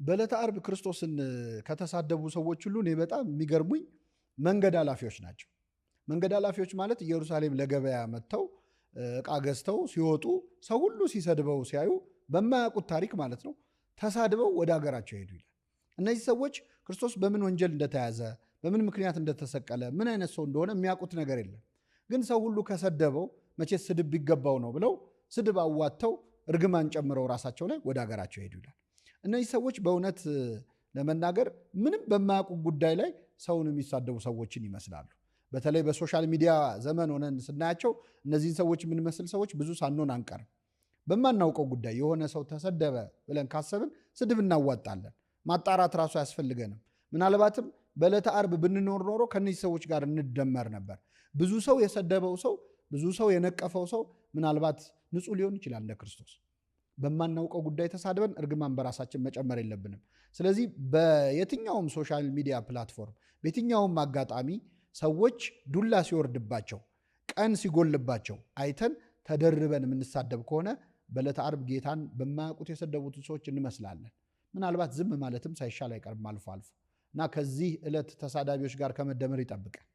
በዕለተ ዓርብ ክርስቶስን ከተሳደቡ ሰዎች ሁሉ እኔ በጣም የሚገርሙኝ መንገድ ኃላፊዎች ናቸው። መንገድ ኃላፊዎች ማለት ኢየሩሳሌም ለገበያ መጥተው ዕቃ ገዝተው ሲወጡ ሰው ሁሉ ሲሰድበው ሲያዩ በማያውቁት ታሪክ ማለት ነው ተሳድበው ወደ ሀገራቸው ሄዱ ይላል። እነዚህ ሰዎች ክርስቶስ በምን ወንጀል እንደተያዘ በምን ምክንያት እንደተሰቀለ ምን አይነት ሰው እንደሆነ የሚያውቁት ነገር የለም። ግን ሰው ሁሉ ከሰደበው መቼስ ስድብ ቢገባው ነው ብለው ስድብ አዋጥተው እርግማን ጨምረው ራሳቸው ላይ ወደ ሀገራቸው ሄዱ ይላል። እነዚህ ሰዎች በእውነት ለመናገር ምንም በማያውቁ ጉዳይ ላይ ሰውን የሚሳደቡ ሰዎችን ይመስላሉ። በተለይ በሶሻል ሚዲያ ዘመን ሆነን ስናያቸው እነዚህን ሰዎች የምንመስል ሰዎች ብዙ ሳንሆን አንቀርም። በማናውቀው ጉዳይ የሆነ ሰው ተሰደበ ብለን ካሰብን ስድብ እናዋጣለን። ማጣራት ራሱ አያስፈልገንም። ምናልባትም በዕለተ ዓርብ ብንኖር ኖሮ ከነዚህ ሰዎች ጋር እንደመር ነበር። ብዙ ሰው የሰደበው ሰው ብዙ ሰው የነቀፈው ሰው ምናልባት ንጹሕ ሊሆን ይችላል እንደ ክርስቶስ። በማናውቀው ጉዳይ ተሳድበን እርግማን በራሳችን መጨመር የለብንም። ስለዚህ በየትኛውም ሶሻል ሚዲያ ፕላትፎርም በየትኛውም አጋጣሚ ሰዎች ዱላ ሲወርድባቸው ቀን ሲጎልባቸው አይተን ተደርበን የምንሳደብ ከሆነ በዕለተ ዓርብ ጌታን በማያውቁት የሰደቡትን ሰዎች እንመስላለን። ምናልባት ዝም ማለትም ሳይሻል አይቀርም አልፎ አልፎ እና ከዚህ ዕለት ተሳዳቢዎች ጋር ከመደመር ይጠብቃል።